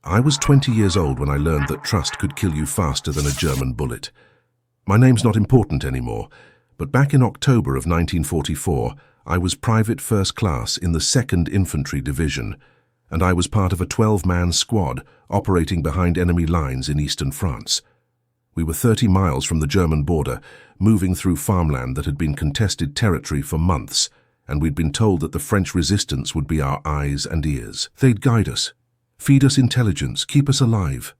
I was 20 years old when I learned that trust could kill you faster than a German bullet. My name's not important anymore, but back in October of 1944, I was private first class in the 2nd Infantry Division, and I was part of a 12-man squad operating behind enemy lines in eastern France. We were 30 miles from the German border, moving through farmland that had been contested territory for months, and we'd been told that the French resistance would be our eyes and ears. They'd guide us, feed us intelligence, keep us alive.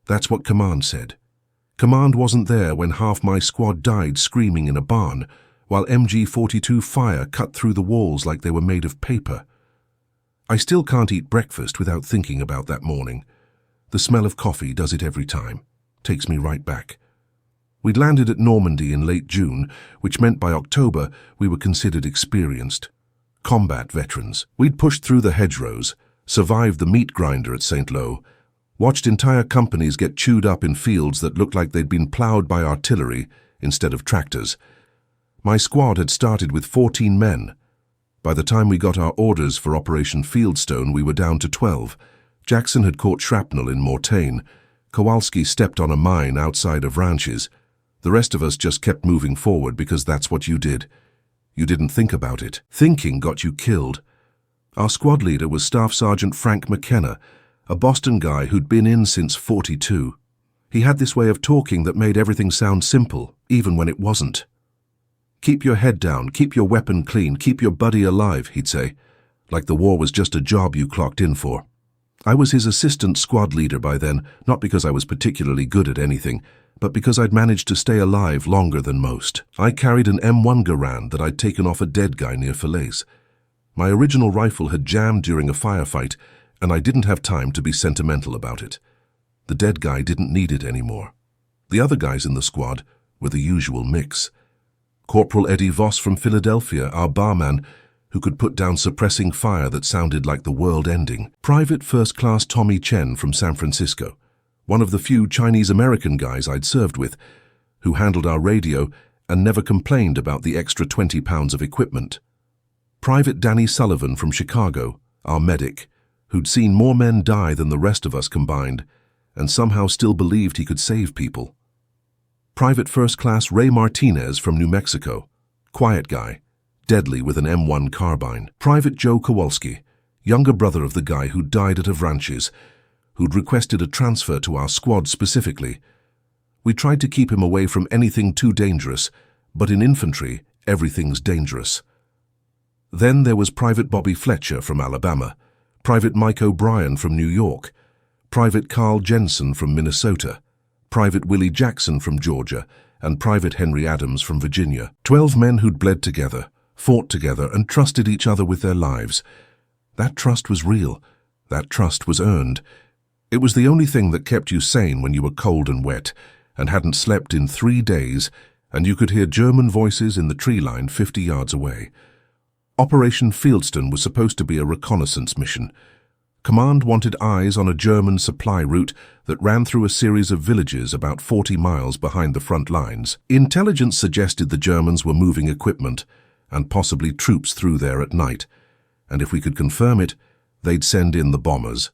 That's what Command said. Command wasn't there when half my squad died screaming in a barn, while MG-42 fire cut through the walls like they were made of paper. I still can't eat breakfast without thinking about that morning. The smell of coffee does it every time. Takes me right back. We'd landed at Normandy in late June, which meant by October we were considered experienced. Combat veterans. We'd pushed through the hedgerows, survived the meat grinder at St. Lo, watched entire companies get chewed up in fields that looked like they'd been ploughed by artillery instead of tractors. My squad had started with 14 men. By the time we got our orders for Operation Fieldstone, we were down to 12. Jackson had caught shrapnel in Mortagne. Kowalski stepped on a mine outside of Ranches. The rest of us just kept moving forward because that's what you did. You didn't think about it. Thinking got you killed. Our squad leader was Staff Sergeant Frank McKenna, a Boston guy who'd been in since '42. He had this way of talking that made everything sound simple, even when it wasn't. Keep your head down, keep your weapon clean, keep your buddy alive, he'd say, like the war was just a job you clocked in for. I was his assistant squad leader by then, not because I was particularly good at anything, but because I'd managed to stay alive longer than most. I carried an M1 Garand that I'd taken off a dead guy near Falaise. My original rifle had jammed during a firefight, and I didn't have time to be sentimental about it. The dead guy didn't need it anymore. The other guys in the squad were the usual mix. Corporal Eddie Voss from Philadelphia, our barman, who could put down suppressing fire that sounded like the world ending. Private First Class Tommy Chen from San Francisco, one of the few Chinese-American guys I'd served with, who handled our radio and never complained about the extra 20 pounds of equipment. Private Danny Sullivan from Chicago, our medic, who'd seen more men die than the rest of us combined, and somehow still believed he could save people. Private First Class Ray Martinez from New Mexico, quiet guy, deadly with an M1 carbine. Private Joe Kowalski, younger brother of the guy who died at Avranches, who'd requested a transfer to our squad specifically. We tried to keep him away from anything too dangerous, but in infantry, everything's dangerous. Then there was Private Bobby Fletcher from Alabama, Private Mike O'Brien from New York, Private Carl Jensen from Minnesota, Private Willie Jackson from Georgia, and Private Henry Adams from Virginia. 12 men who'd bled together, fought together, and trusted each other with their lives. That trust was real. That trust was earned. It was the only thing that kept you sane when you were cold and wet, and hadn't slept in 3 days, and you could hear German voices in the tree line 50 yards away. Operation Fieldstone was supposed to be a reconnaissance mission. Command wanted eyes on a German supply route that ran through a series of villages about 40 miles behind the front lines. Intelligence suggested the Germans were moving equipment and possibly troops through there at night, and if we could confirm it, they'd send in the bombers.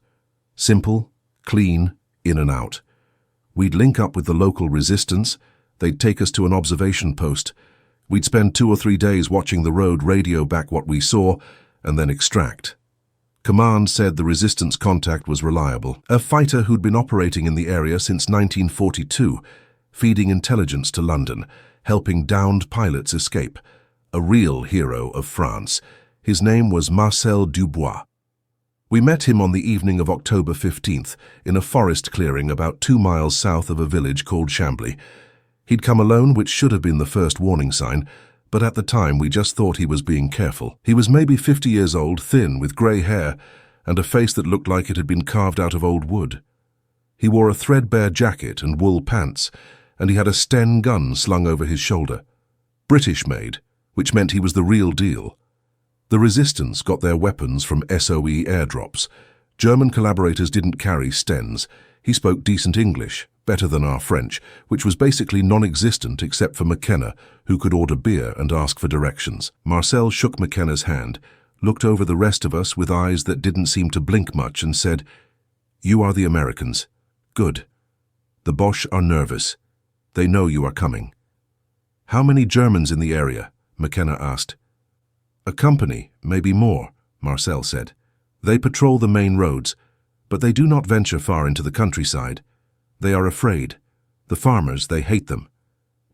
Simple, clean, in and out. We'd link up with the local resistance, they'd take us to an observation post. We'd spend 2 or 3 days watching the road, radio back what we saw, and then extract. Command said the resistance contact was reliable, a fighter who'd been operating in the area since 1942, feeding intelligence to London, helping downed pilots escape. A real hero of France. His name was Marcel Dubois. We met him on the evening of October 15th in a forest clearing about 2 miles south of a village called Chambly. He'd come alone, which should have been the first warning sign, but at the time we just thought he was being careful. He was maybe 50 years old, thin, with grey hair, and a face that looked like it had been carved out of old wood. He wore a threadbare jacket and wool pants, and he had a Sten gun slung over his shoulder. British-made, which meant he was the real deal. The resistance got their weapons from SOE airdrops. German collaborators didn't carry Stens. He spoke decent English, better than our French, which was basically non-existent except for McKenna, who could order beer and ask for directions. Marcel shook McKenna's hand, looked over the rest of us with eyes that didn't seem to blink much, and said, You are the Americans. Good. The Boche are nervous. They know you are coming. How many Germans in the area? McKenna asked. A company, maybe more, Marcel said. They patrol the main roads, but they do not venture far into the countryside. They are afraid. The farmers, they hate them.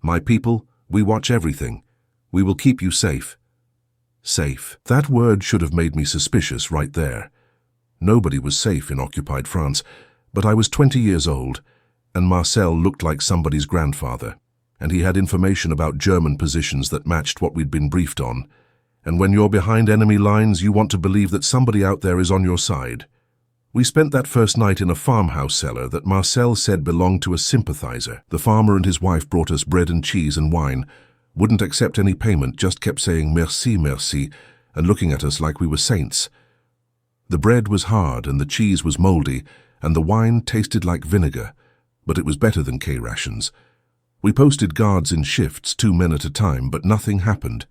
My people, we watch everything. We will keep you safe. Safe. That word should have made me suspicious right there. Nobody was safe in occupied France, but I was 20 years old, and Marcel looked like somebody's grandfather, and he had information about German positions that matched what we'd been briefed on. And when you're behind enemy lines, you want to believe that somebody out there is on your side. We spent that first night in a farmhouse cellar that Marcel said belonged to a sympathizer. The farmer and his wife brought us bread and cheese and wine, wouldn't accept any payment, just kept saying merci, merci, and looking at us like we were saints. The bread was hard and the cheese was moldy, and the wine tasted like vinegar, but it was better than K-rations. We posted guards in shifts, 2 men at a time, but nothing happened.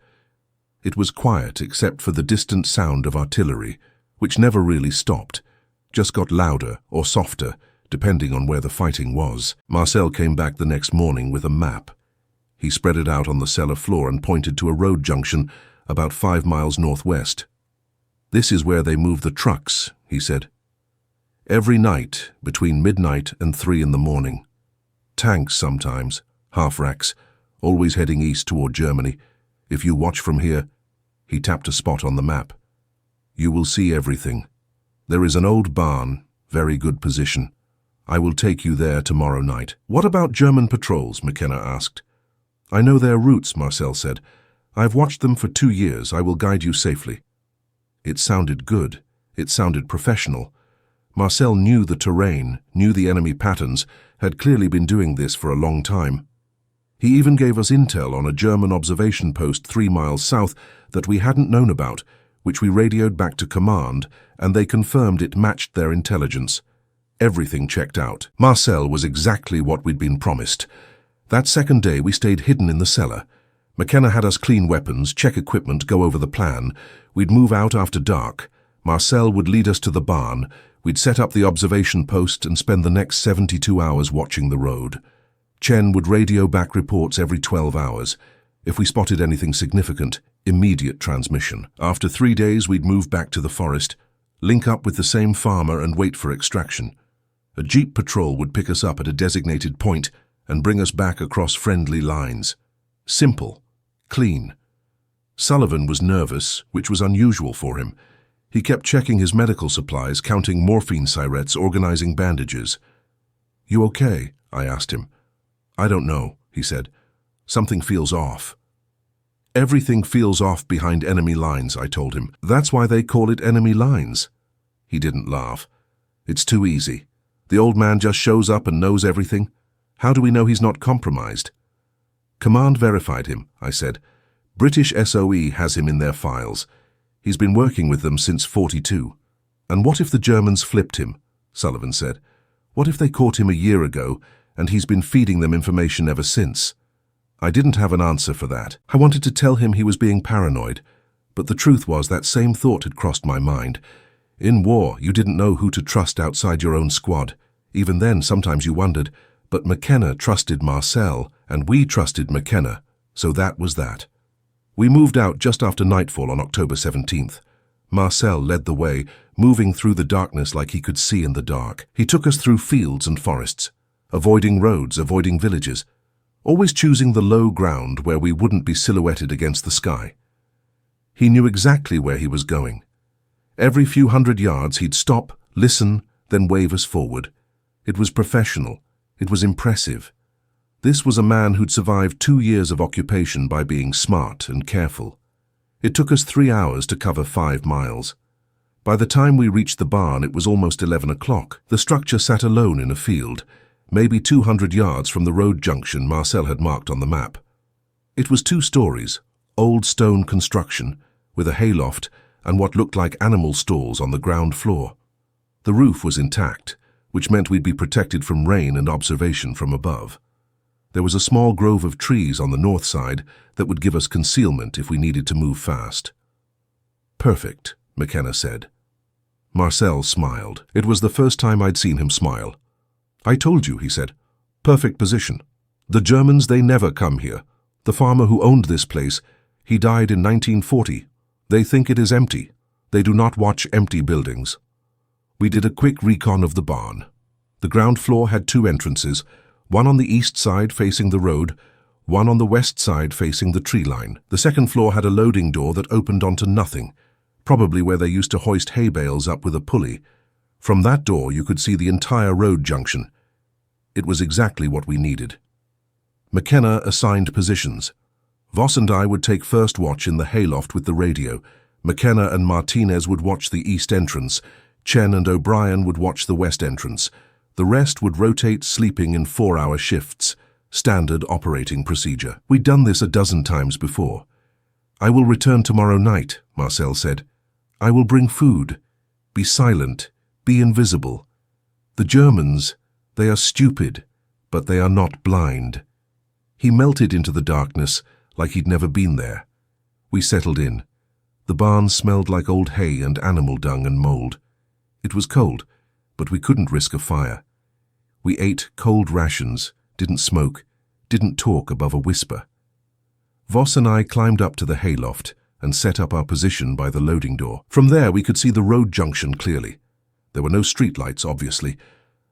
It was quiet except for the distant sound of artillery, which never really stopped, just got louder or softer, depending on where the fighting was. Marcel came back the next morning with a map. He spread it out on the cellar floor and pointed to a road junction about 5 miles northwest. This is where they move the trucks, he said. Every night, between midnight and 3 in the morning. Tanks sometimes, half-racks, always heading east toward Germany. If you watch from here, he tapped a spot on the map. You will see everything. There is an old barn, very good position. I will take you there tomorrow night. What about German patrols? McKenna asked. I know their routes, Marcel said. I've watched them for 2 years. I will guide you safely. It sounded good. It sounded professional. Marcel knew the terrain, knew the enemy patterns, had clearly been doing this for a long time. He even gave us intel on a German observation post 3 miles south that we hadn't known about, which we radioed back to command, and they confirmed it matched their intelligence. Everything checked out. Marcel was exactly what we'd been promised. That second day we stayed hidden in the cellar. McKenna had us clean weapons, check equipment, go over the plan. We'd move out after dark. Marcel would lead us to the barn. We'd set up the observation post and spend the next 72 hours watching the road. Chen would radio back reports every 12 hours. If we spotted anything significant, immediate transmission. After 3 days, we'd move back to the forest, link up with the same farmer and wait for extraction. A jeep patrol would pick us up at a designated point and bring us back across friendly lines. Simple. Clean. Sullivan was nervous, which was unusual for him. He kept checking his medical supplies, counting morphine syrettes, organizing bandages. You okay? I asked him. I don't know, he said. Something feels off. Everything feels off behind enemy lines, I told him. That's why they call it enemy lines. He didn't laugh. It's too easy. The old man just shows up and knows everything. How do we know he's not compromised? Command verified him, I said. British SOE has him in their files. He's been working with them since '42. And what if the Germans flipped him? Sullivan said. What if they caught him a year ago and he's been feeding them information ever since? I didn't have an answer for that. I wanted to tell him he was being paranoid, but the truth was that same thought had crossed my mind. In war, you didn't know who to trust outside your own squad. Even then, sometimes you wondered, but McKenna trusted Marcel, and we trusted McKenna, so that was that. We moved out just after nightfall on October 17th. Marcel led the way, moving through the darkness like he could see in the dark. He took us through fields and forests, avoiding roads, avoiding villages, always choosing the low ground where we wouldn't be silhouetted against the sky. He knew exactly where he was going. Every few hundred yards he'd stop, listen, then wave us forward. It was professional. It was impressive. This was a man who'd survived 2 years of occupation by being smart and careful. It took us 3 hours to cover 5 miles. By the time we reached the barn, it was almost 11 o'clock. The structure sat alone in a field, maybe 200 yards from the road junction Marcel had marked on the map. It was 2 stories, old stone construction, with a hayloft and what looked like animal stalls on the ground floor. The roof was intact, which meant we'd be protected from rain and observation from above. There was a small grove of trees on the north side that would give us concealment if we needed to move fast. Perfect, McKenna said. Marcel smiled. It was the first time I'd seen him smile. "I told you," he said. "Perfect position. The Germans, they never come here. The farmer who owned this place, he died in 1940. They think it is empty. They do not watch empty buildings." We did a quick recon of the barn. The ground floor had two entrances, one on the east side facing the road, one on the west side facing the tree line. The second floor had a loading door that opened onto nothing, probably where they used to hoist hay bales up with a pulley. From that door you could see the entire road junction. It was exactly what we needed. McKenna assigned positions. Voss and I would take first watch in the hayloft with the radio. McKenna and Martinez would watch the east entrance. Chen and O'Brien would watch the west entrance. The rest would rotate, sleeping in 4-hour shifts. Standard operating procedure. We'd done this a dozen times before. "I will return tomorrow night," Marcel said. "I will bring food. Be silent. Be invisible. The Germans, they are stupid, but they are not blind." He melted into the darkness like he'd never been there. We settled in. The barn smelled like old hay and animal dung and mold. It was cold, but we couldn't risk a fire. We ate cold rations, didn't smoke, didn't talk above a whisper. Voss and I climbed up to the hayloft and set up our position by the loading door. From there we could see the road junction clearly. There were no streetlights, obviously,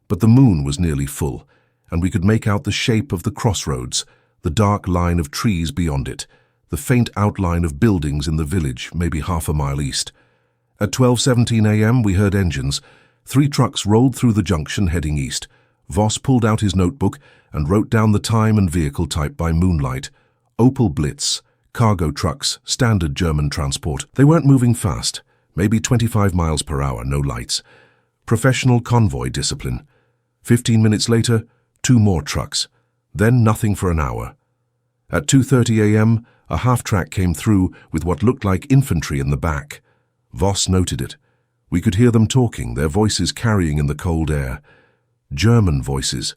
but the moon was nearly full, and we could make out the shape of the crossroads, the dark line of trees beyond it, the faint outline of buildings in the village, maybe half a mile east. At 12:17 a.m. we heard engines. 3 trucks rolled through the junction heading east. Voss pulled out his notebook and wrote down the time and vehicle type by moonlight. Opel Blitz, cargo trucks, standard German transport. They weren't moving fast, maybe 25 miles per hour, no lights. Professional convoy discipline. 15 minutes later, 2 more trucks. Then nothing for an hour. At 2:30 a.m., a half-track came through with what looked like infantry in the back. Voss noted it. We could hear them talking, their voices carrying in the cold air. German voices.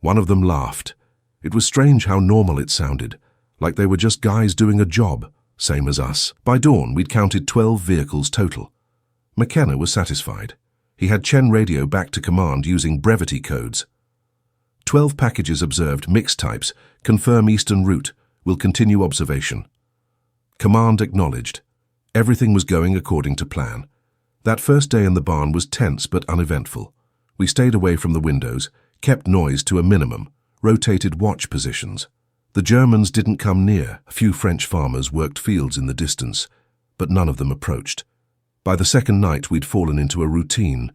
One of them laughed. It was strange how normal it sounded, like they were just guys doing a job, same as us. By dawn, we'd counted 12 vehicles total. McKenna was satisfied. He had Chen radio back to command using brevity codes. 12 packages observed, mixed types. Confirm eastern route. Will continue observation. Command acknowledged. Everything was going according to plan. That first day in the barn was tense but uneventful. We stayed away from the windows, kept noise to a minimum, rotated watch positions. The Germans didn't come near. A few French farmers worked fields in the distance, but none of them approached. By the second night, we'd fallen into a routine.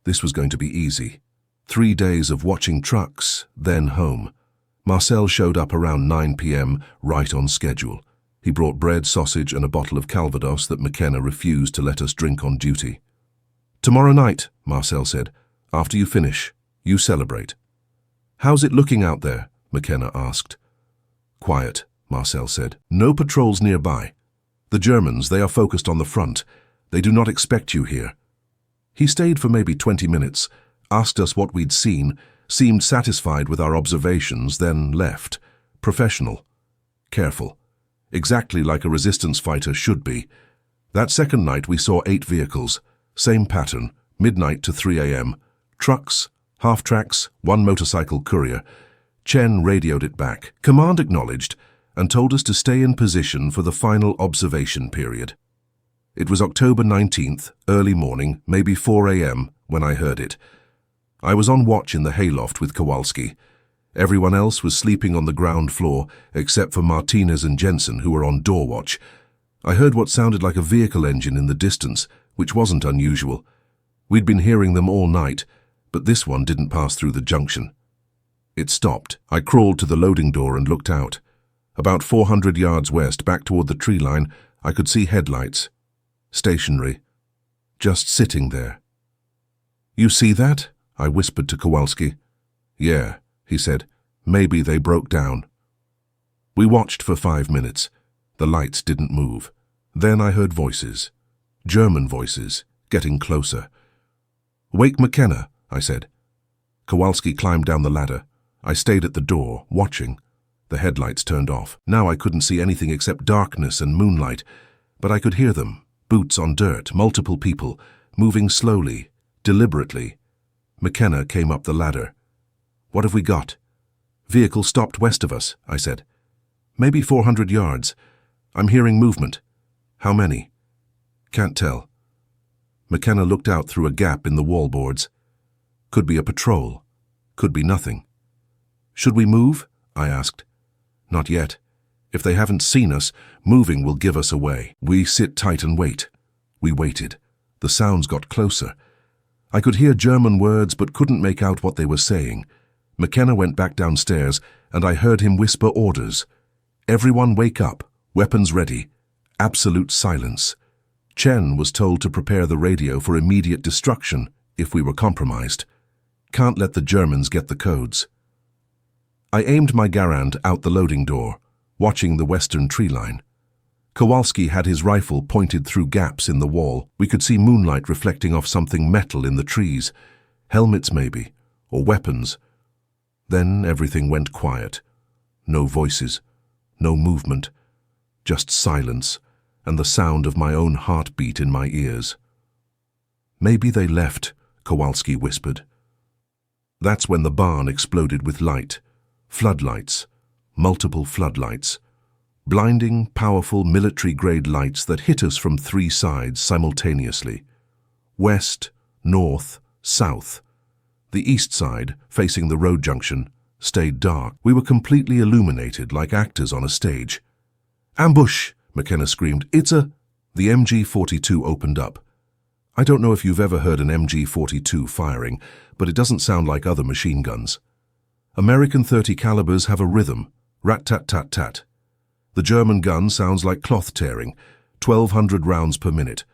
This was going to be easy. 3 days of watching trucks, then home. Marcel showed up around 9 p.m., right on schedule. He brought bread, sausage, and a bottle of Calvados that McKenna refused to let us drink on duty. "Tomorrow night," Marcel said, "after you finish, you celebrate." "How's it looking out there?" McKenna asked. "Quiet," Marcel said. "No patrols nearby. The Germans, they are focused on the front. They do not expect you here." He stayed for maybe 20 minutes, asked us what we'd seen, seemed satisfied with our observations, then left. Professional. Careful. Exactly like a resistance fighter should be. That second night we saw 8 vehicles. Same pattern, midnight to 3 a.m. Trucks, half-tracks, 1 motorcycle courier. Chen radioed it back. Command acknowledged and told us to stay in position for the final observation period. It was October 19th, early morning, maybe 4 a.m., when I heard it. I was on watch in the hayloft with Kowalski. Everyone else was sleeping on the ground floor, except for Martinez and Jensen, who were on door watch. I heard what sounded like a vehicle engine in the distance, which wasn't unusual. We'd been hearing them all night, but this one didn't pass through the junction. It stopped. I crawled to the loading door and looked out. About 400 yards west, back toward the tree line, I could see headlights. Stationary. Just sitting there. "You see that?" I whispered to Kowalski. "Yeah," he said. "Maybe they broke down." We watched for 5 minutes. The lights didn't move. Then I heard voices. German voices, getting closer. "Wake McKenna," I said. Kowalski climbed down the ladder. I stayed at the door, watching. The headlights turned off. Now I couldn't see anything except darkness and moonlight, but I could hear them. Boots on dirt, multiple people, moving slowly, deliberately. McKenna came up the ladder. "What have we got?" "Vehicle stopped west of us," I said. "Maybe 400 yards. I'm hearing movement." "How many?" "Can't tell." McKenna looked out through a gap in the wallboards. "Could be a patrol. Could be nothing." "Should we move?" I asked. "Not yet. If they haven't seen us, moving will give us away." "We sit tight and wait." We waited. The sounds got closer. I could hear German words but couldn't make out what they were saying. McKenna went back downstairs and I heard him whisper orders. "Everyone wake up. Weapons ready. Absolute silence." Chen was told to prepare the radio for immediate destruction if we were compromised. Can't let the Germans get the codes. I aimed my Garand out the loading door, watching the western tree line. Kowalski had his rifle pointed through gaps in the wall. We could see moonlight reflecting off something metal in the trees. Helmets maybe, or weapons. Then everything went quiet. No voices, no movement, just silence and the sound of my own heartbeat in my ears. "Maybe they left," Kowalski whispered. That's when the barn exploded with light. Floodlights, multiple floodlights. Blinding, powerful military-grade lights that hit us from 3 sides simultaneously. West, north, south. The east side, facing the road junction, stayed dark. We were completely illuminated like actors on a stage. "Ambush!" McKenna screamed. "It's a—" The MG-42 opened up. I don't know if you've ever heard an MG-42 firing, but it doesn't sound like other machine guns. American .30 calibers have a rhythm, rat-tat-tat-tat. The German gun sounds like cloth tearing, 1,200 rounds per minute.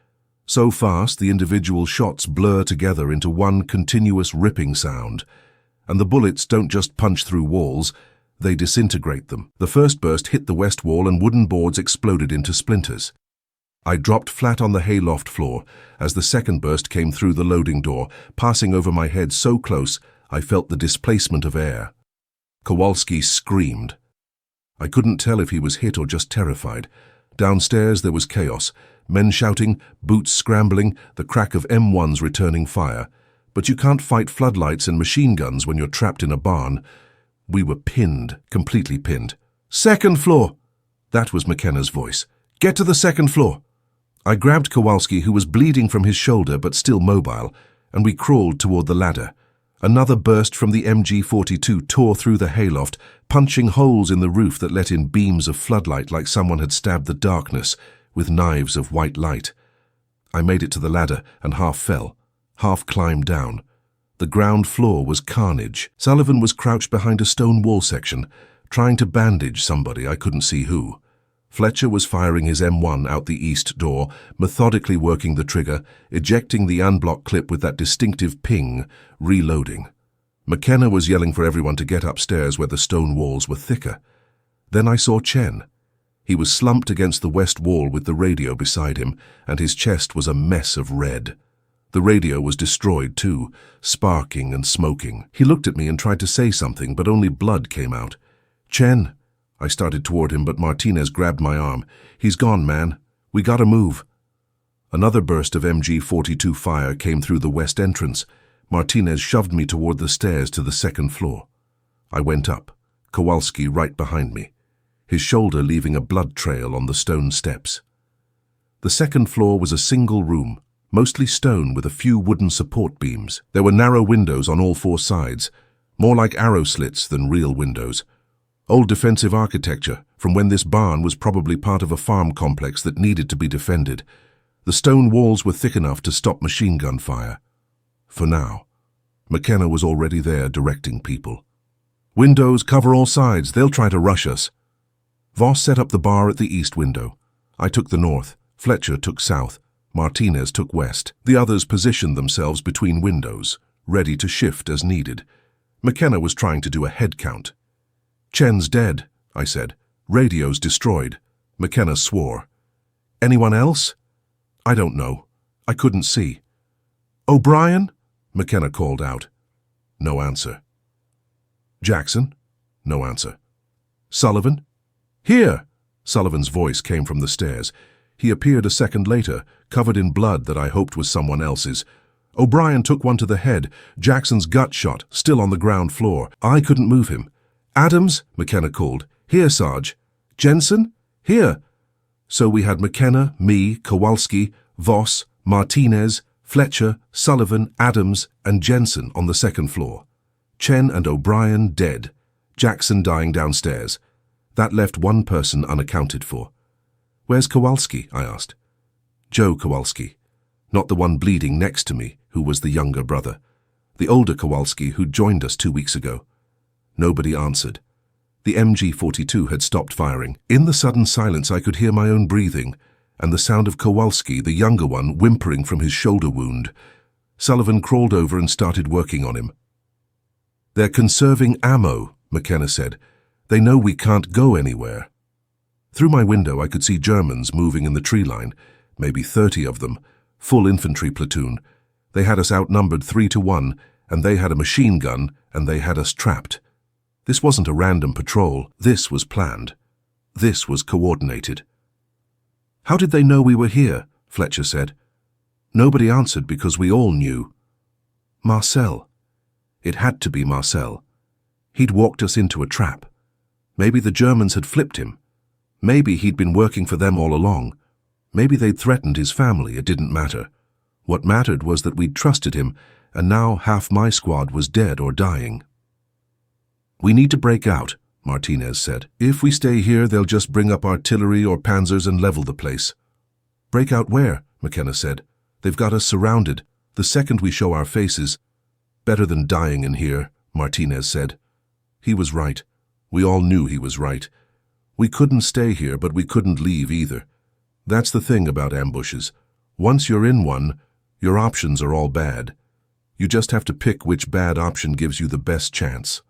So fast the individual shots blur together into one continuous ripping sound. And the bullets don't just punch through walls, they disintegrate them. The first burst hit the west wall and wooden boards exploded into splinters. I dropped flat on the hayloft floor as the second burst came through the loading door, passing over my head so close I felt the displacement of air. Kowalski screamed. I couldn't tell if he was hit or just terrified. Downstairs there was chaos, men shouting, boots scrambling, the crack of M1s returning fire. But you can't fight floodlights and machine guns when you're trapped in a barn. We were pinned, completely pinned. "Second floor!" That was McKenna's voice. "Get to the second floor!" I grabbed Kowalski, who was bleeding from his shoulder but still mobile, and we crawled toward the ladder. Another burst from the MG-42 tore through the hayloft, punching holes in the roof that let in beams of floodlight like someone had stabbed the darkness with knives of white light. I made it to the ladder and half fell, half climbed down. The ground floor was carnage. Sullivan was crouched behind a stone wall section, trying to bandage somebody, I couldn't see who. Fletcher was firing his M1 out the east door, methodically working the trigger, ejecting the unblocked clip with that distinctive ping, reloading. McKenna was yelling for everyone to get upstairs where the stone walls were thicker. Then I saw Chen. He was slumped against the west wall with the radio beside him, and his chest was a mess of red. The radio was destroyed too, sparking and smoking. He looked at me and tried to say something, but only blood came out. "Chen!" I started toward him, but Martinez grabbed my arm. "He's gone, man. We gotta move." Another burst of MG-42 fire came through the west entrance. Martinez shoved me toward the stairs to the second floor. I went up, Kowalski right behind me, his shoulder leaving a blood trail on the stone steps. The second floor was a single room, mostly stone with a few wooden support beams. There were narrow windows on all 4 sides, more like arrow slits than real windows. Old defensive architecture from when this barn was probably part of a farm complex that needed to be defended. The stone walls were thick enough to stop machine gun fire. For now. McKenna was already there directing people. "Windows cover all sides, they'll try to rush us." Voss set up the bar at the east window. I took the north, Fletcher took south, Martinez took west. The others positioned themselves between windows, ready to shift as needed. McKenna was trying to do a head count. "Chen's dead," I said. "Radio's destroyed." McKenna swore. "Anyone else?" "I don't know. I couldn't see." "O'Brien?" McKenna called out. No answer. "Jackson?" No answer. "Sullivan?" "Here!" Sullivan's voice came from the stairs. He appeared a second later, covered in blood that I hoped was someone else's. O'Brien took one to the head, Jackson's gut shot, still on the ground floor. I couldn't move him. Adams, McKenna called. Here, Sarge. Jensen? Here. So we had McKenna, me, Kowalski, Voss, Martinez, Fletcher, Sullivan, Adams, and Jensen on the second floor. Chen and O'Brien dead. Jackson dying downstairs. That left one person unaccounted for. Where's Kowalski? I asked. Joe Kowalski. Not the one bleeding next to me, who was the younger brother. The older Kowalski who'd joined us 2 weeks ago. Nobody answered. The MG-42 had stopped firing. In the sudden silence I could hear my own breathing, and the sound of Kowalski, the younger one, whimpering from his shoulder wound. Sullivan crawled over and started working on him. They're conserving ammo, McKenna said. They know we can't go anywhere. Through my window I could see Germans moving in the tree line, maybe 30 of them, full infantry platoon. They had us outnumbered 3-1, and they had a machine gun, and they had us trapped. This wasn't a random patrol. This was planned. This was coordinated. How did they know we were here? Fletcher said. Nobody answered because we all knew. Marcel. It had to be Marcel. He'd walked us into a trap. Maybe the Germans had flipped him. Maybe he'd been working for them all along. Maybe they'd threatened his family. It didn't matter. What mattered was that we'd trusted him, and now half my squad was dead or dying. We need to break out, Martinez said. If we stay here, they'll just bring up artillery or panzers and level the place. Break out where? McKenna said. They've got us surrounded. The second we show our faces. Better than dying in here, Martinez said. He was right. We all knew he was right. We couldn't stay here, but we couldn't leave either. That's the thing about ambushes. Once you're in one, your options are all bad. You just have to pick which bad option gives you the best chance.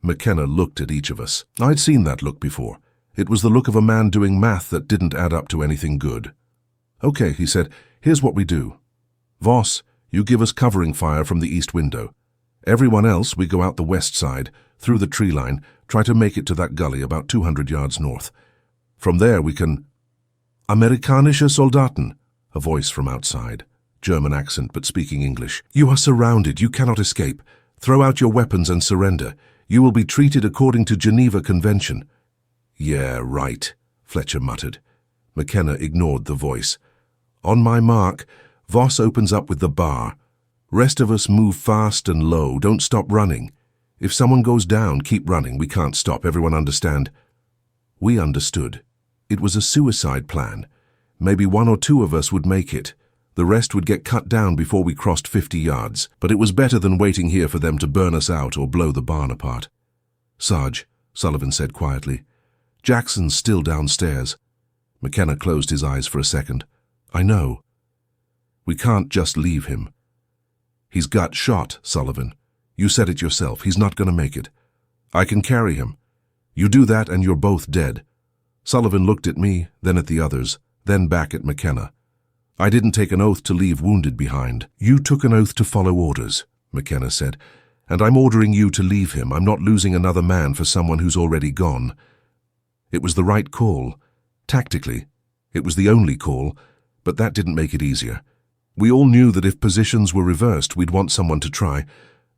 McKenna looked at each of us. I'd seen that look before. It was the look of a man doing math that didn't add up to anything good. Okay, he said, here's what we do. Voss, you give us covering fire from the east window. Everyone else, we go out the west side, through the tree line, try to make it to that gully about 200 yards north. From there we can... Amerikanische Soldaten, a voice from outside. German accent, but speaking English. You are surrounded. You cannot escape. Throw out your weapons and surrender. You will be treated according to Geneva Convention. Yeah, right, Fletcher muttered. McKenna ignored the voice. On my mark, Voss opens up with the bar. Rest of us move fast and low. Don't stop running. If someone goes down, keep running. We can't stop. Everyone understand? We understood. It was a suicide plan. Maybe 1 or 2 of us would make it. The rest would get cut down before we crossed 50 yards, but it was better than waiting here for them to burn us out or blow the barn apart. Sarge, Sullivan said quietly. Jackson's still downstairs. McKenna closed his eyes for a second. I know. We can't just leave him. He's got shot, Sullivan. You said it yourself. He's not going to make it. I can carry him. You do that and you're both dead. Sullivan looked at me, then at the others, then back at McKenna. I didn't take an oath to leave wounded behind. You took an oath to follow orders, McKenna said, and I'm ordering you to leave him. I'm not losing another man for someone who's already gone. It was the right call. Tactically, it was the only call, but that didn't make it easier. We all knew that if positions were reversed, we'd want someone to try,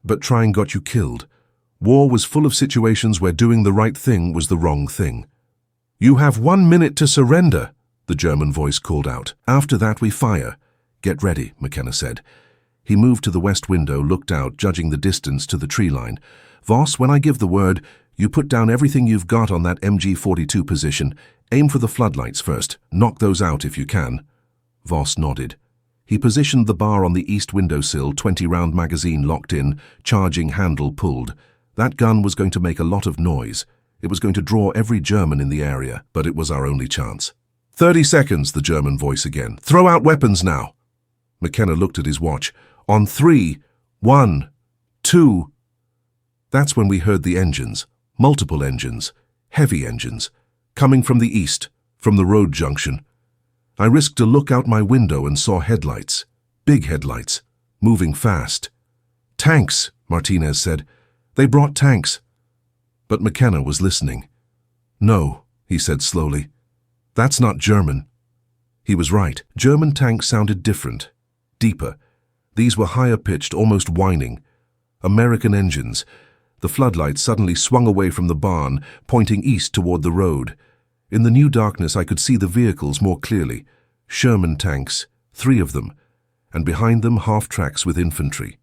but trying got you killed. War was full of situations where doing the right thing was the wrong thing. You have 1 minute to surrender, the German voice called out. After that we fire. Get ready, McKenna said. He moved to the west window, looked out, judging the distance to the tree line. Voss, when I give the word, you put down everything you've got on that MG-42 position. Aim for the floodlights first. Knock those out if you can. Voss nodded. He positioned the bar on the east windowsill, 20-round magazine locked in, charging handle pulled. That gun was going to make a lot of noise. It was going to draw every German in the area, but it was our only chance. 30 seconds, the German voice again. Throw out weapons now. McKenna looked at his watch. On 3, 1, 2. That's when we heard the engines, multiple engines, heavy engines, coming from the east, from the road junction. I risked a look out my window and saw headlights, big headlights, moving fast. Tanks, Martinez said. They brought tanks. But McKenna was listening. No, he said slowly. That's not German. He was right. German tanks sounded different, deeper. These were higher-pitched, almost whining. American engines. The floodlights suddenly swung away from the barn, pointing east toward the road. In the new darkness I could see the vehicles more clearly. Sherman tanks, 3 of them, and behind them half-tracks with infantry.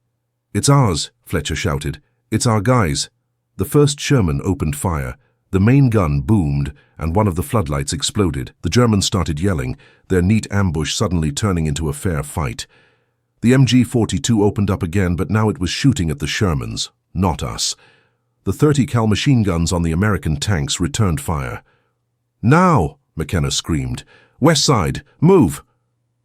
"It's ours," Fletcher shouted. "It's our guys." The first Sherman opened fire. The main gun boomed, and one of the floodlights exploded. The Germans started yelling, their neat ambush suddenly turning into a fair fight. The MG-42 opened up again, but now it was shooting at the Shermans, not us. The 30 cal machine guns on the American tanks returned fire. "Now!" McKenna screamed. "West side, move!"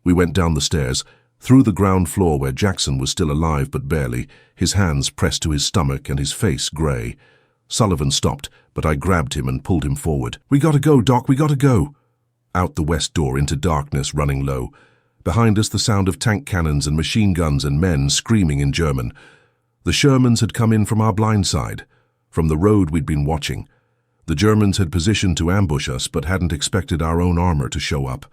We went down the stairs, through the ground floor where Jackson was still alive but barely, his hands pressed to his stomach and his face grey. Sullivan stopped, but I grabbed him and pulled him forward. "We gotta go, Doc, we gotta go!" Out the west door into darkness, running low. Behind us the sound of tank cannons and machine guns and men screaming in German. The Shermans had come in from our blind side, from the road we'd been watching. The Germans had positioned to ambush us but hadn't expected our own armor to show up.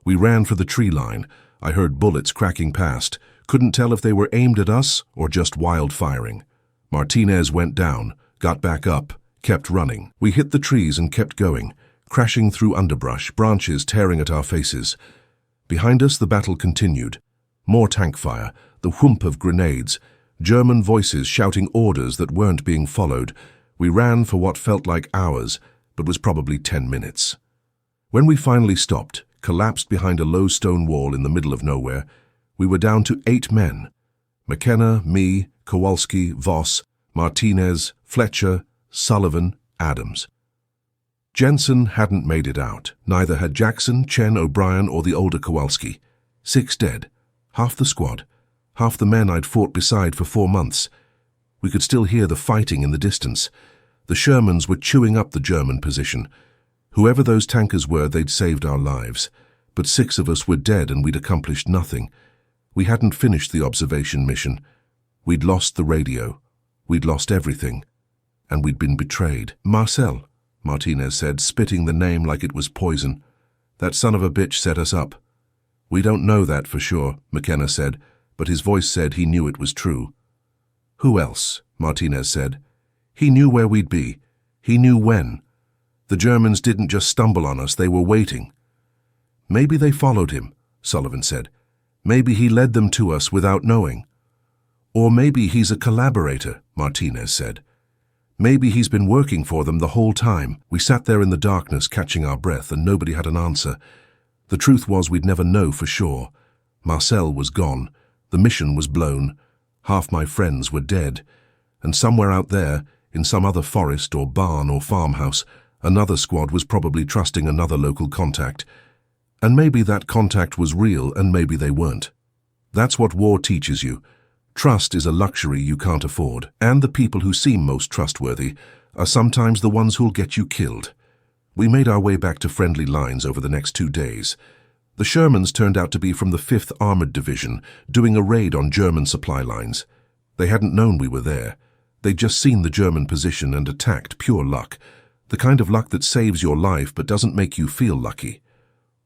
We ran for the tree line. I heard bullets cracking past. Couldn't tell if they were aimed at us or just wild firing. Martinez went down, got back up, kept running. We hit the trees and kept going, crashing through underbrush, branches tearing at our faces. Behind us the battle continued. More tank fire, the whoomp of grenades, German voices shouting orders that weren't being followed. We ran for what felt like hours, but was probably 10 minutes. When we finally stopped, collapsed behind a low stone wall in the middle of nowhere, we were down to 8 men. McKenna, me, Kowalski, Voss, Martinez, Fletcher, Sullivan, Adams. Jensen hadn't made it out. Neither had Jackson, Chen, O'Brien, or the older Kowalski. 6 dead. Half the squad. Half the men I'd fought beside for 4 months. We could still hear the fighting in the distance. The Shermans were chewing up the German position. Whoever those tankers were, they'd saved our lives. But 6 of us were dead and we'd accomplished nothing. We hadn't finished the observation mission. We'd lost the radio. We'd lost everything. And we'd been betrayed. "Marcel," Martinez said, spitting the name like it was poison. "That son of a bitch set us up." "We don't know that for sure," McKenna said, but his voice said he knew it was true. "Who else?" Martinez said. "He knew where we'd be. He knew when. The Germans didn't just stumble on us, they were waiting." "Maybe they followed him," Sullivan said. "Maybe he led them to us without knowing." "Or maybe he's a collaborator," Martinez said. "Maybe he's been working for them the whole time." We sat there in the darkness catching our breath and nobody had an answer. The truth was we'd never know for sure. Marcel was gone. The mission was blown. Half my friends were dead. And somewhere out there, in some other forest or barn or farmhouse, another squad was probably trusting another local contact. And maybe that contact was real and maybe they weren't. That's what war teaches you. Trust is a luxury you can't afford, and the people who seem most trustworthy are sometimes the ones who'll get you killed. We made our way back to friendly lines over the next 2 days. The Shermans turned out to be from the 5th Armored Division, doing a raid on German supply lines. They hadn't known we were there. They'd just seen the German position and attacked, pure luck. The kind of luck that saves your life but doesn't make you feel lucky.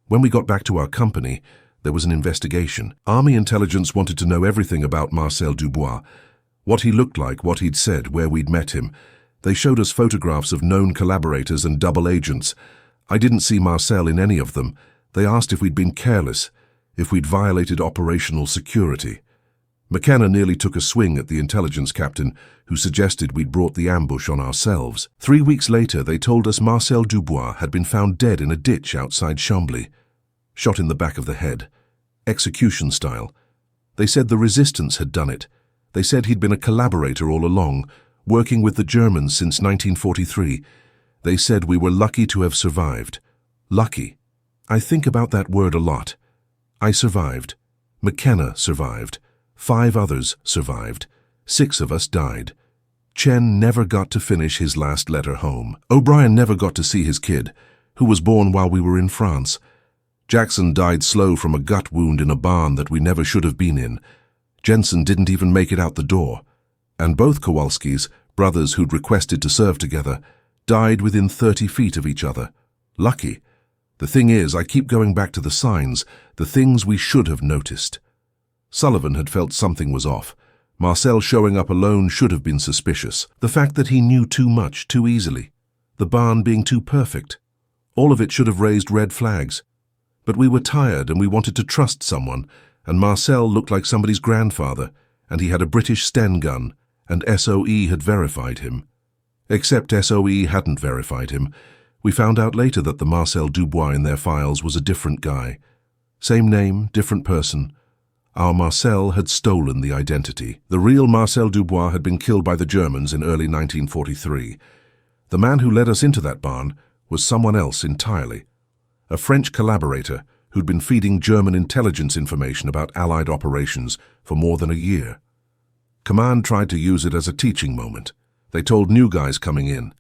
When we got back to our company, there was an investigation. Army intelligence wanted to know everything about Marcel Dubois. What he looked like, what he'd said, where we'd met him. They showed us photographs of known collaborators and double agents. I didn't see Marcel in any of them. They asked if we'd been careless, if we'd violated operational security. McKenna nearly took a swing at the intelligence captain, who suggested we'd brought the ambush on ourselves. 3 weeks later, they told us Marcel Dubois had been found dead in a ditch outside Chambly. Shot in the back of the head. Execution style. They said the resistance had done it. They said he'd been a collaborator all along, working with the Germans since 1943. They said we were lucky to have survived. Lucky. I think about that word a lot. I survived. McKenna survived. 5 others survived. 6 of us died. Chen never got to finish his last letter home. O'Brien never got to see his kid, who was born while we were in France. Jackson died slow from a gut wound in a barn that we never should have been in. Jensen didn't even make it out the door. And both Kowalskis, brothers who'd requested to serve together, died within 30 feet of each other. Lucky. The thing is, I keep going back to the signs, the things we should have noticed. Sullivan had felt something was off. Marcel showing up alone should have been suspicious. The fact that he knew too much, too easily. The barn being too perfect. All of it should have raised red flags. But we were tired and we wanted to trust someone, and Marcel looked like somebody's grandfather, and he had a British Sten gun, and SOE had verified him. Except SOE hadn't verified him. We found out later that the Marcel Dubois in their files was a different guy. Same name, different person. Our Marcel had stolen the identity. The real Marcel Dubois had been killed by the Germans in early 1943. The man who led us into that barn was someone else entirely. A French collaborator who'd been feeding German intelligence information about Allied operations for more than a year. Command tried to use it as a teaching moment. They told new guys coming in,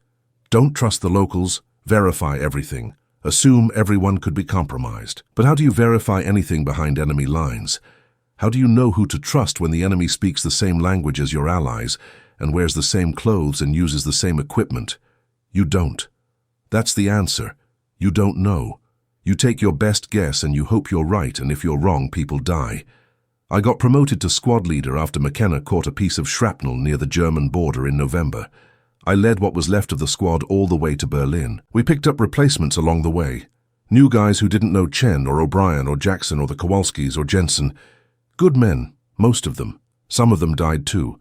don't trust the locals, verify everything, assume everyone could be compromised. But how do you verify anything behind enemy lines? How do you know who to trust when the enemy speaks the same language as your allies and wears the same clothes and uses the same equipment? You don't. That's the answer. You don't know. You take your best guess and you hope you're right, and if you're wrong, people die. I got promoted to squad leader after McKenna caught a piece of shrapnel near the German border in November. I led what was left of the squad all the way to Berlin. We picked up replacements along the way. New guys who didn't know Chen or O'Brien or Jackson or the Kowalskis or Jensen. Good men, most of them. Some of them died too.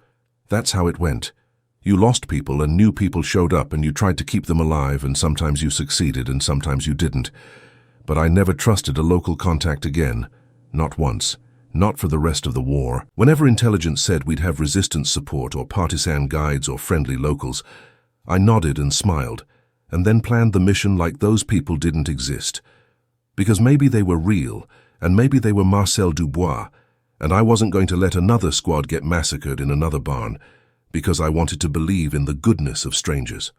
That's how it went. You lost people and new people showed up and you tried to keep them alive, and sometimes you succeeded and sometimes you didn't. But I never trusted a local contact again. Not once. Not for the rest of the war. Whenever intelligence said we'd have resistance support or partisan guides or friendly locals, I nodded and smiled, and then planned the mission like those people didn't exist. Because maybe they were real, and maybe they were Marcel Dubois, and I wasn't going to let another squad get massacred in another barn, because I wanted to believe in the goodness of strangers.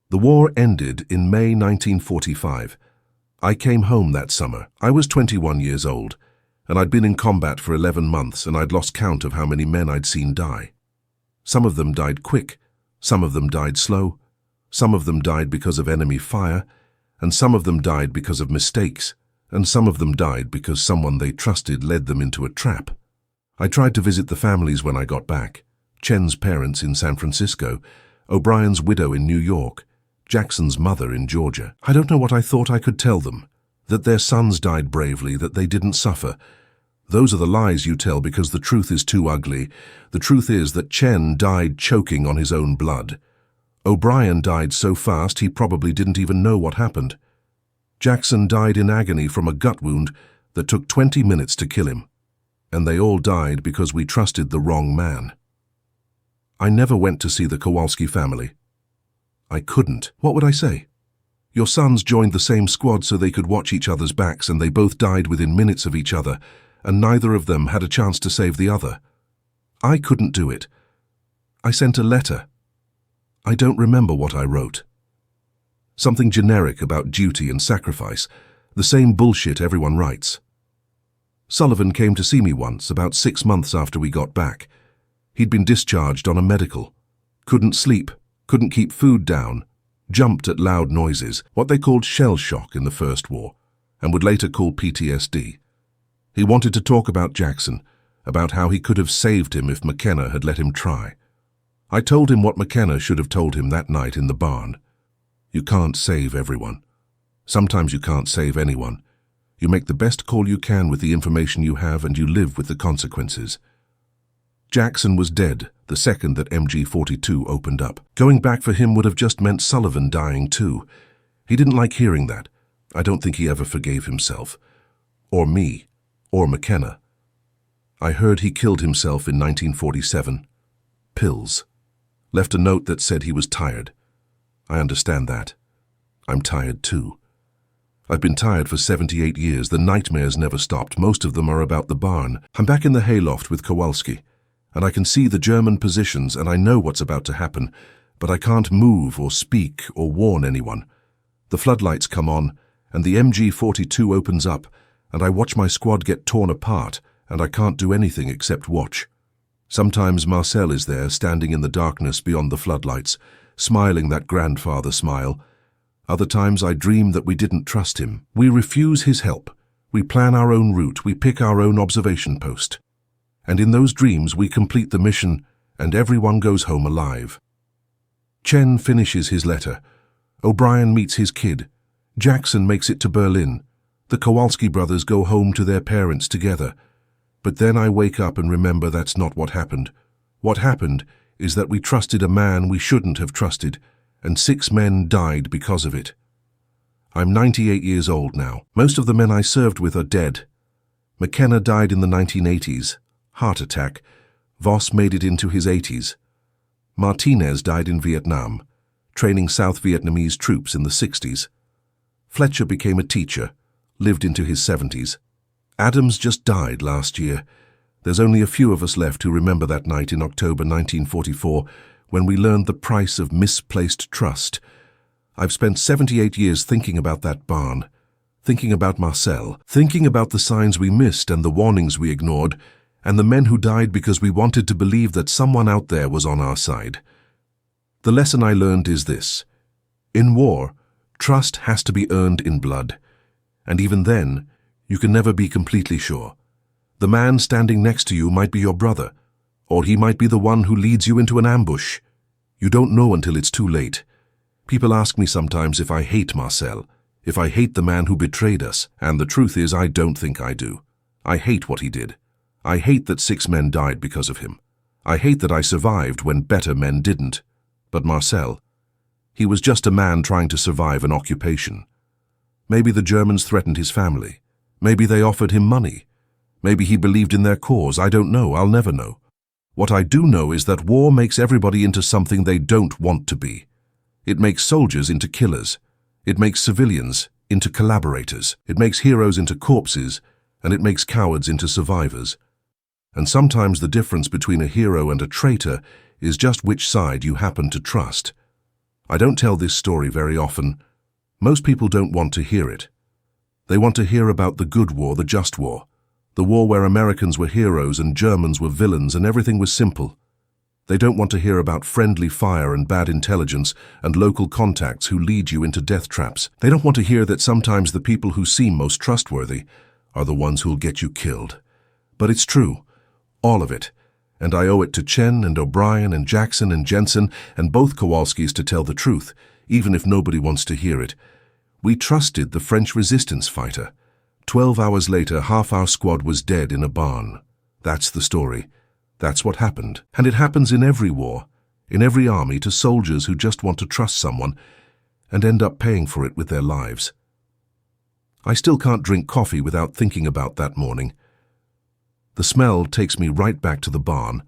The war ended in May 1945. I came home that summer. I was 21 years old, and I'd been in combat for 11 months, and I'd lost count of how many men I'd seen die. Some of them died quick, some of them died slow, some of them died because of enemy fire, and some of them died because of mistakes, and some of them died because someone they trusted led them into a trap. I tried to visit the families when I got back. Chen's parents in San Francisco, O'Brien's widow in New York, Jackson's mother in Georgia. I don't know what I thought I could tell them. That their sons died bravely, that they didn't suffer. Those are the lies you tell because the truth is too ugly. The truth is that Chen died choking on his own blood. O'Brien died so fast he probably didn't even know what happened. Jackson died in agony from a gut wound that took 20 minutes to kill him. And they all died because we trusted the wrong man. I never went to see the Kowalski family. I couldn't. What would I say? Your sons joined the same squad so they could watch each other's backs, and they both died within minutes of each other, and neither of them had a chance to save the other. I couldn't do it. I sent a letter. I don't remember what I wrote. Something generic about duty and sacrifice, the same bullshit everyone writes. Sullivan came to see me once, about 6 months after we got back. He'd been discharged on a medical. Couldn't sleep, couldn't keep food down, jumped at loud noises, what they called shell shock in the First War, and would later call PTSD. He wanted to talk about Jackson, about how he could have saved him if McKenna had let him try. I told him what McKenna should have told him that night in the barn. You can't save everyone. Sometimes you can't save anyone. You make the best call you can with the information you have, and you live with the consequences. Jackson was dead the second that MG-42 opened up. Going back for him would have just meant Sullivan dying too. He didn't like hearing that. I don't think he ever forgave himself. Or me. Or McKenna. I heard he killed himself in 1947. Pills. Left a note that said he was tired. I understand that. I'm tired too. I've been tired for 78 years. The nightmares never stopped. Most of them are about the barn. I'm back in the hayloft with Kowalski, and I can see the German positions, and I know what's about to happen, but I can't move or speak or warn anyone. The floodlights come on, and the MG-42 opens up, and I watch my squad get torn apart, and I can't do anything except watch. Sometimes Marcel is there, standing in the darkness beyond the floodlights, smiling that grandfather smile, Other times I dream that we didn't trust him. We refuse his help. We plan our own route. We pick our own observation post. And in those dreams we complete the mission and everyone goes home alive. Chen finishes his letter. O'Brien meets his kid. Jackson makes it to Berlin. The Kowalski brothers go home to their parents together. But then I wake up and remember that's not what happened. What happened is that we trusted a man we shouldn't have trusted, and 6 men died because of it. I'm 98 years old now. Most of the men I served with are dead. McKenna died in the 1980s. Heart attack. Voss made it into his 80s. Martinez died in Vietnam, training South Vietnamese troops in the 60s. Fletcher became a teacher, lived into his 70s. Adams just died last year. There's only a few of us left who remember that night in October 1944 when we learned the price of misplaced trust. I've spent 78 years thinking about that barn, thinking about Marcel, thinking about the signs we missed and the warnings we ignored, and the men who died because we wanted to believe that someone out there was on our side. The lesson I learned is this. In war, trust has to be earned in blood. And even then, you can never be completely sure. The man standing next to you might be your brother, or he might be the one who leads you into an ambush. You don't know until it's too late. People ask me sometimes if I hate Marcel, if I hate the man who betrayed us, and the truth is I don't think I do. I hate what he did. I hate that 6 men died because of him. I hate that I survived when better men didn't. But Marcel, he was just a man trying to survive an occupation. Maybe the Germans threatened his family. Maybe they offered him money. Maybe he believed in their cause. I don't know. I'll never know. What I do know is that war makes everybody into something they don't want to be. It makes soldiers into killers. It makes civilians into collaborators. It makes heroes into corpses, and it makes cowards into survivors. And sometimes the difference between a hero and a traitor is just which side you happen to trust. I don't tell this story very often. Most people don't want to hear it. They want to hear about the good war, the just war. The war where Americans were heroes and Germans were villains and everything was simple. They don't want to hear about friendly fire and bad intelligence and local contacts who lead you into death traps. They don't want to hear that sometimes the people who seem most trustworthy are the ones who'll get you killed. But it's true. All of it. And I owe it to Chen and O'Brien and Jackson and Jensen and both Kowalskis to tell the truth, even if nobody wants to hear it. We trusted the French resistance fighter. 12 hours later, half our squad was dead in a barn. That's the story. That's what happened. And it happens in every war, in every army, to soldiers who just want to trust someone and end up paying for it with their lives. I still can't drink coffee without thinking about that morning. The smell takes me right back to the barn.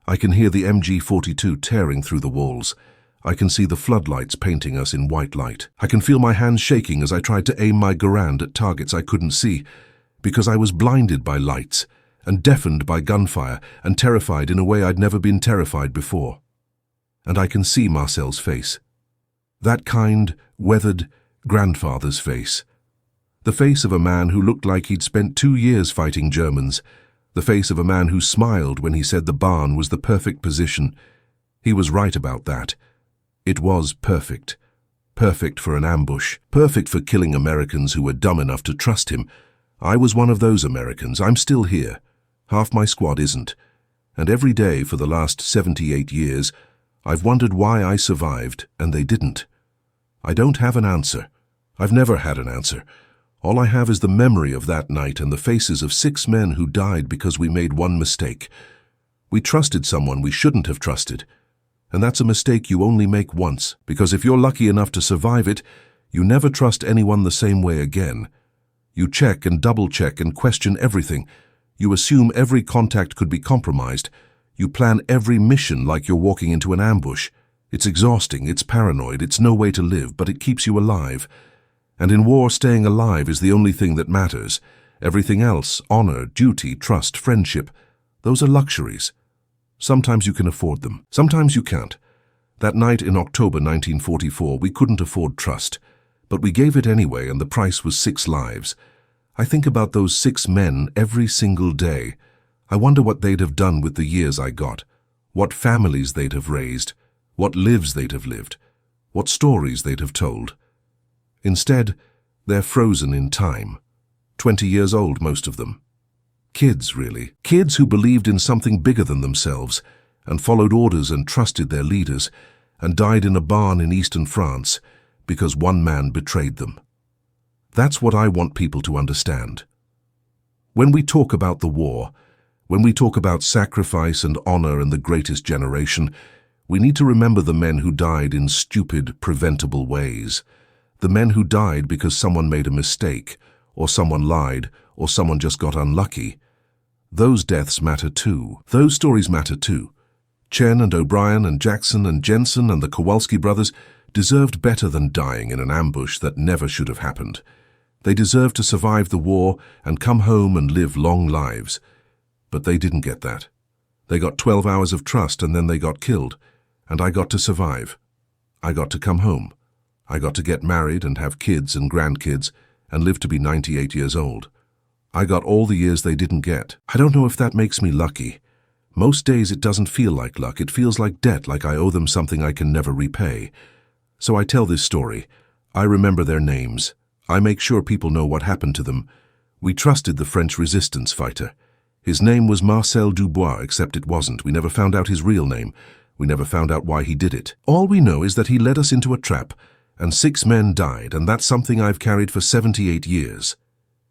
I can hear the MG-42 tearing through the walls. I can see the floodlights painting us in white light. I can feel my hands shaking as I tried to aim my Garand at targets I couldn't see, because I was blinded by lights and deafened by gunfire and terrified in a way I'd never been terrified before. And I can see Marcel's face. That kind, weathered grandfather's face. The face of a man who looked like he'd spent 2 years fighting Germans. The face of a man who smiled when he said the barn was the perfect position. He was right about that. It was perfect. Perfect for an ambush. Perfect for killing Americans who were dumb enough to trust him. I was one of those Americans. I'm still here. Half my squad isn't. And every day for the last 78 years, I've wondered why I survived and they didn't. I don't have an answer. I've never had an answer. All I have is the memory of that night and the faces of 6 men who died because we made one mistake. We trusted someone we shouldn't have trusted. And that's a mistake you only make once, because if you're lucky enough to survive it, you never trust anyone the same way again. You check and double-check and question everything. You assume every contact could be compromised. You plan every mission like you're walking into an ambush. It's exhausting, it's paranoid, it's no way to live, but it keeps you alive. And in war, staying alive is the only thing that matters. Everything else, honor, duty, trust, friendship, those are luxuries. Sometimes you can afford them. Sometimes you can't. That night in October 1944, we couldn't afford trust. But we gave it anyway, and the price was 6 lives. I think about those 6 men every single day. I wonder what they'd have done with the years I got. What families they'd have raised. What lives they'd have lived. What stories they'd have told. Instead, they're frozen in time. 20 years old, most of them. Kids, really. Kids who believed in something bigger than themselves and followed orders and trusted their leaders and died in a barn in eastern France because one man betrayed them. That's what I want people to understand. When we talk about the war, when we talk about sacrifice and honor and the greatest generation, we need to remember the men who died in stupid, preventable ways. The men who died because someone made a mistake, or someone lied, or someone just got unlucky. Those deaths matter too. Those stories matter too. Chen and O'Brien and Jackson and Jensen and the Kowalski brothers deserved better than dying in an ambush that never should have happened. They deserved to survive the war and come home and live long lives. But they didn't get that. They got 12 hours of trust and then they got killed. And I got to survive. I got to come home. I got to get married and have kids and grandkids and live to be 98 years old. I got all the years they didn't get. I don't know if that makes me lucky. Most days it doesn't feel like luck. It feels like debt, like I owe them something I can never repay. So I tell this story. I remember their names. I make sure people know what happened to them. We trusted the French resistance fighter. His name was Marcel Dubois, except it wasn't. We never found out his real name. We never found out why he did it. All we know is that he led us into a trap, and 6 men died, and that's something I've carried for 78 years.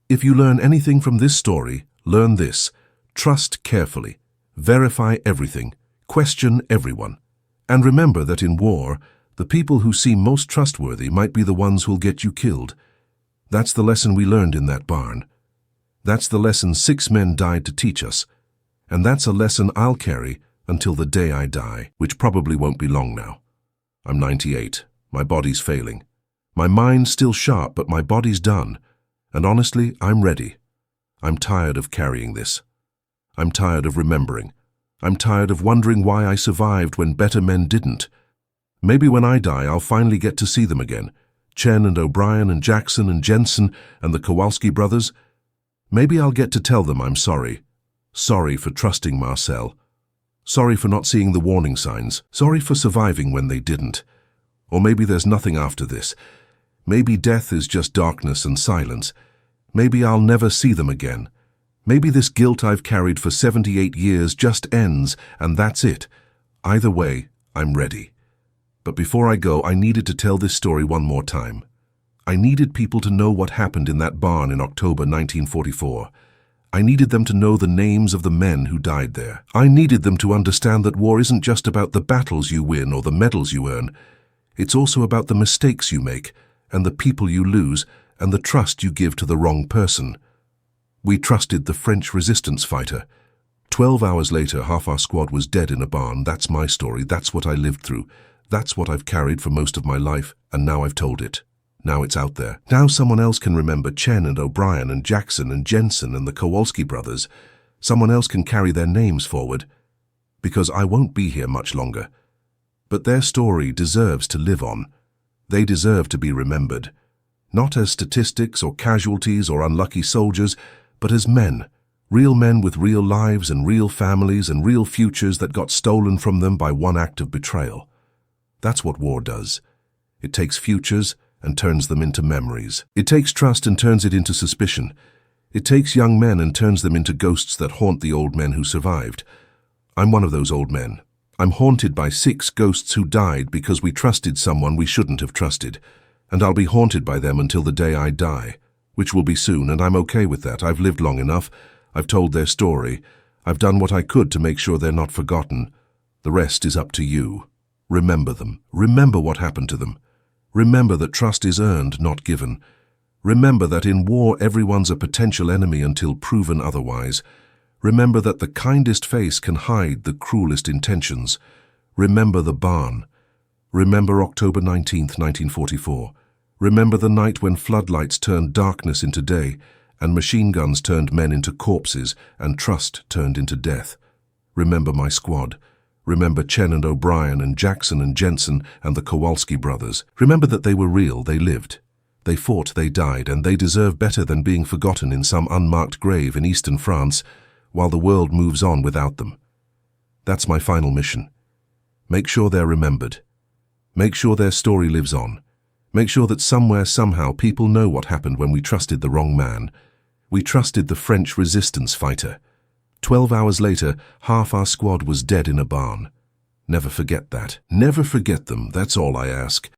If you learn anything from this story, learn this. Trust carefully. Verify everything. Question everyone. And remember that in war, the people who seem most trustworthy might be the ones who'll get you killed. That's the lesson we learned in that barn. That's the lesson 6 men died to teach us. And that's a lesson I'll carry until the day I die, which probably won't be long now. I'm 98. My body's failing. My mind's still sharp, but my body's done. And honestly, I'm ready. I'm tired of carrying this. I'm tired of remembering. I'm tired of wondering why I survived when better men didn't. Maybe when I die, I'll finally get to see them again. Chen and O'Brien and Jackson and Jensen and the Kowalski brothers. Maybe I'll get to tell them I'm sorry. Sorry for trusting Marcel. Sorry for not seeing the warning signs. Sorry for surviving when they didn't. Or maybe there's nothing after this. Maybe death is just darkness and silence. Maybe I'll never see them again. Maybe this guilt I've carried for 78 years just ends, and that's it. Either way, I'm ready. But before I go, I needed to tell this story one more time. I needed people to know what happened in that barn in October 1944. I needed them to know the names of the men who died there. I needed them to understand that war isn't just about the battles you win or the medals you earn. It's also about the mistakes you make, and the people you lose, and the trust you give to the wrong person. We trusted the French resistance fighter. 12 hours later, half our squad was dead in a barn. That's my story. That's what I lived through. That's what I've carried for most of my life, and now I've told it. Now it's out there. Now someone else can remember Chen and O'Brien and Jackson and Jensen and the Kowalski brothers. Someone else can carry their names forward. Because I won't be here much longer. But their story deserves to live on. They deserve to be remembered. Not as statistics or casualties or unlucky soldiers, but as men. Real men with real lives and real families and real futures that got stolen from them by one act of betrayal. That's what war does. It takes futures and turns them into memories. It takes trust and turns it into suspicion. It takes young men and turns them into ghosts that haunt the old men who survived. I'm one of those old men. I'm haunted by 6 ghosts who died because we trusted someone we shouldn't have trusted. And I'll be haunted by them until the day I die, which will be soon, and I'm okay with that. I've lived long enough. I've told their story. I've done what I could to make sure they're not forgotten. The rest is up to you. Remember them. Remember what happened to them. Remember that trust is earned, not given. Remember that in war everyone's a potential enemy until proven otherwise. Remember that the kindest face can hide the cruelest intentions. Remember the barn. Remember October 19th, 1944. Remember the night when floodlights turned darkness into day, and machine guns turned men into corpses, and trust turned into death. Remember my squad. Remember Chen and O'Brien and Jackson and Jensen and the Kowalski brothers. Remember that they were real, they lived. They fought, they died, and they deserve better than being forgotten in some unmarked grave in eastern France while the world moves on without them. That's my final mission. Make sure they're remembered. Make sure their story lives on. Make sure that somewhere, somehow, people know what happened when we trusted the wrong man. We trusted the French resistance fighter. 12 hours later, half our squad was dead in a barn. Never forget that. Never forget them, that's all I ask.